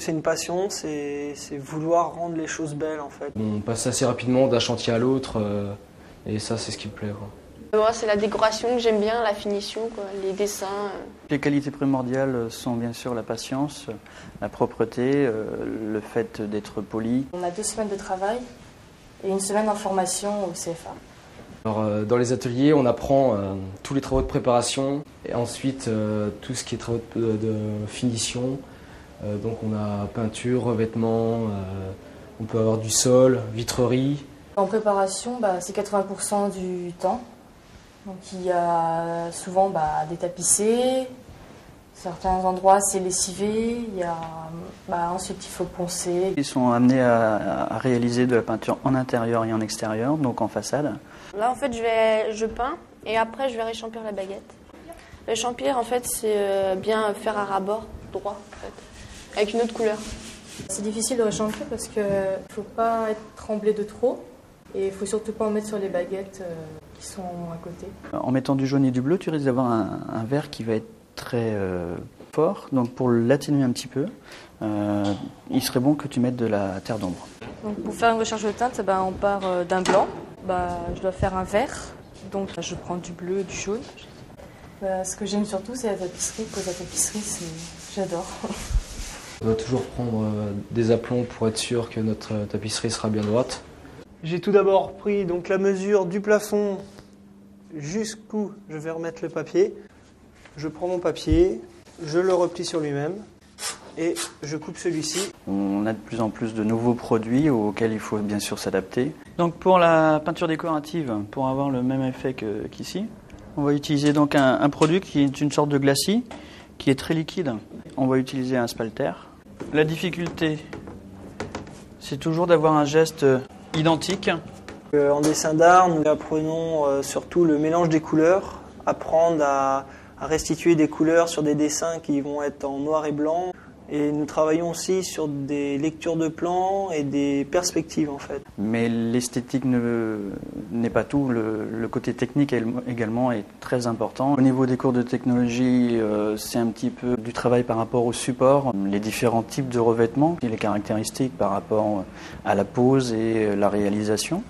c'est une passion, c'est vouloir rendre les choses belles en fait. On passe assez rapidement d'un chantier à l'autre et ça c'est ce qui me plaît, quoi. Moi, c'est la décoration que j'aime bien, la finition, quoi, les dessins. Les qualités primordiales sont bien sûr la patience, la propreté, le fait d'être poli. On a 2 semaines de travail et 1 semaine en formation au CFA. Alors, dans les ateliers, on apprend tous les travaux de préparation et ensuite tout ce qui est travaux de finition. Donc on a peinture, revêtement, on peut avoir du sol, vitrerie. En préparation, c'est 80% du temps. Donc il y a souvent des tapissés, certains endroits c'est lessivé, ensuite il faut poncer. Ils sont amenés à réaliser de la peinture en intérieur et en extérieur, donc en façade. Là en fait je peins et après je vais réchampir la baguette. Le champir en fait c'est bien faire un rabord droit en fait, avec une autre couleur. C'est difficile de réchampir parce qu'il ne faut pas être tremblé de trop et il ne faut surtout pas en mettre sur les baguettes qui sont à côté. En mettant du jaune et du bleu, tu risques d'avoir un vert qui va être très fort. Donc pour l'atténuer un petit peu, il serait bon que tu mettes de la terre d'ombre. Donc pour faire une recherche de teinte, on part d'un blanc. Je dois faire un vert, donc je prends du bleu et du jaune. Ce que j'aime surtout, c'est la tapisserie. Poser la tapisserie, j'adore. On doit toujours prendre des aplombs pour être sûr que notre tapisserie sera bien droite. J'ai tout d'abord pris donc la mesure du plafond jusqu'où je vais remettre le papier. Je prends mon papier, je le replie sur lui-même et je coupe celui-ci. On a de plus en plus de nouveaux produits auxquels il faut bien sûr s'adapter. Donc pour la peinture décorative, pour avoir le même effet qu'ici, on va utiliser donc un produit qui est une sorte de glacis qui est très liquide. On va utiliser un spalter. La difficulté, c'est toujours d'avoir un geste identique. En dessin d'art, nous apprenons surtout le mélange des couleurs, apprendre à restituer des couleurs sur des dessins qui vont être en noir et blanc. Et nous travaillons aussi sur des lectures de plans et des perspectives en fait. Mais l'esthétique n'est pas tout, le côté technique également est très important. Au niveau des cours de technologie, c'est un petit peu du travail par rapport au support, les différents types de revêtements, les caractéristiques par rapport à la pose et la réalisation.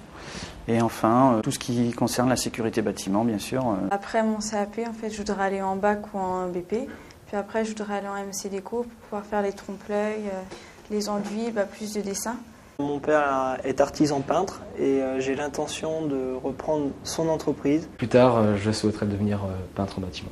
Et enfin, tout ce qui concerne la sécurité bâtiment, bien sûr. Après mon CAP, en fait, je voudrais aller en bac ou en BP. Puis après, je voudrais aller en MC Déco pour pouvoir faire les trompe-l'œil, les enduits, plus de dessins. Mon père est artisan peintre et j'ai l'intention de reprendre son entreprise. Plus tard, je souhaiterais devenir peintre en bâtiment.